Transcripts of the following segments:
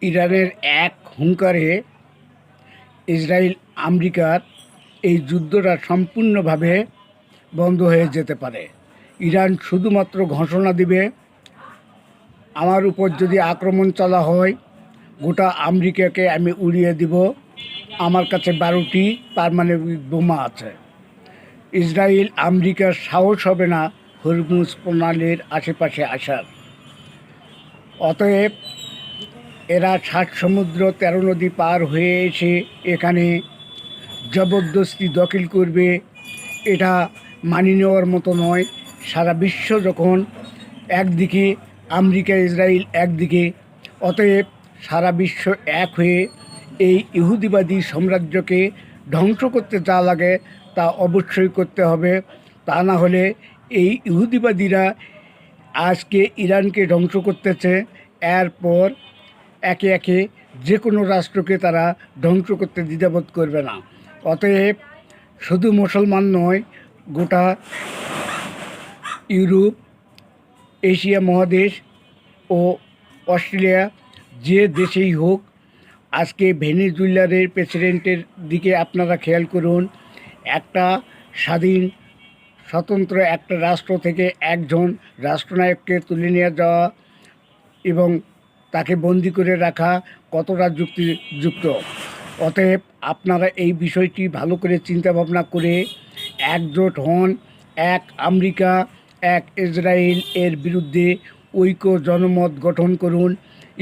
ইরানের এক হুঙ্কারে ইসরায়েল আমেরিকার এই যুদ্ধটা সম্পূর্ণভাবে বন্ধ হয়ে যেতে পারে। ইরান শুধুমাত্র ঘোষণা দিবে, আমার উপর যদি আক্রমণ চালা হয় গোটা আমেরিকাকে আমি উড়িয়ে দিব। আমার কাছে 12টি পারমাণবিক বোমা আছে। ইসরায়েল আমেরিকার সাহস হবে না হরমুজ প্রণালীর আশেপাশে আসার। অতএব এরা 7 সমুদ্র 13 নদী পার হয়ে এসে এখানে জবরদস্তি দখল করবে, এটা মানিয়ে নেওয়ার মতো নয়। সারা বিশ্ব যখন একদিকে, আমেরিকা ইসরায়েল একদিকে, অতএব সারা বিশ্ব এক হয়ে এই ইহুদিবাদী সাম্রাজ্যকে ধ্বংস করতে যা লাগে তা অবশ্যই করতে হবে। তা না হলে এই ইহুদিবাদীরা আজকে ইরানকে ধ্বংস করতেছে, এরপর একে একে যে কোনো রাষ্ট্রকে তারা ধ্বংস করতে দ্বিধাবোধ করবে না। অতএব শুধু মুসলমান নয়, গোটা ইউরোপ, এশিয়া মহাদেশ ও অস্ট্রেলিয়া, যে দেশেই হোক, আজকে ভেনেজুয়েলার প্রেসিডেন্টের দিকে আপনারা খেয়াল করুন। একটা স্বাধীন স্বতন্ত্র একটা রাষ্ট্র থেকে একজন রাষ্ট্রনায়ককে তুলে নিয়ে যাওয়া এবং তাকে বন্দি করে রাখা কতটা যুক্তিযুক্ত। অতএব আপনারা এই বিষয়টি ভালো করে চিন্তা ভাবনা করে একজোট হন। এক আমেরিকা, এক ইসরায়েল এর বিরুদ্ধে ঐক্য জনমত গঠন করুন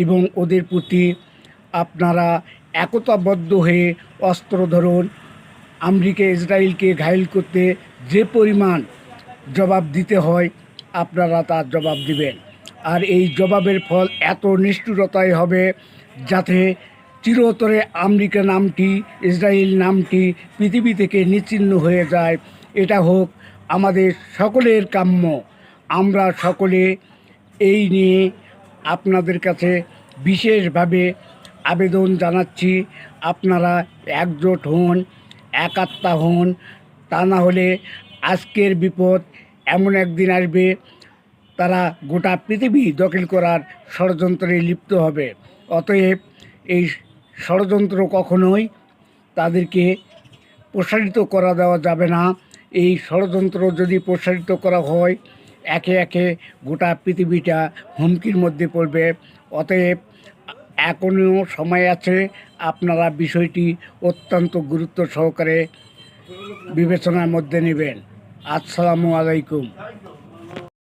এবং ওদের প্রতি আপনারা একতাবদ্ধ হয়ে অস্ত্র ধরুন। আমেরিকা ইসরায়েলকে ঘায়েল করতে যে পরিমাণ জবাব দিতে হয় আপনারা তার জবাব দিবেন। আর এই জবাবের ফল এত নিষ্ঠুরতাই হবে যাতে চিরতরে আমেরিকা নামটি, ইসরায়েল নামটি পৃথিবী থেকে নিচ্ছিন্ন হয়ে যায়। এটা হোক আমাদের সকলের কাম্য। আমরা সকলে এই নিয়ে আপনাদের কাছে বিশেষভাবে আবেদন জানাচ্ছি, আপনারা একজোট হন, একাত্মা হন। তা না হলে আজকের বিপদ এমন একদিন আসবে তারা গোটা পৃথিবী দখল করার ষড়যন্ত্রে লিপ্ত হবে। অতএব এই ষড়যন্ত্র কখনোই তাদেরকে প্রসারিত করা দেওয়া যাবে না। এই ষড়যন্ত্র যদি প্রসারিত করা হয় একে একে গোটা পৃথিবীটা হুমকির মধ্যে পড়বে। অতএব এখনও সময় আছে, আপনারা বিষয়টি অত্যন্ত গুরুত্ব সহকারে বিবেচনার মধ্যে নেবেন। আসসালামু আলাইকুম।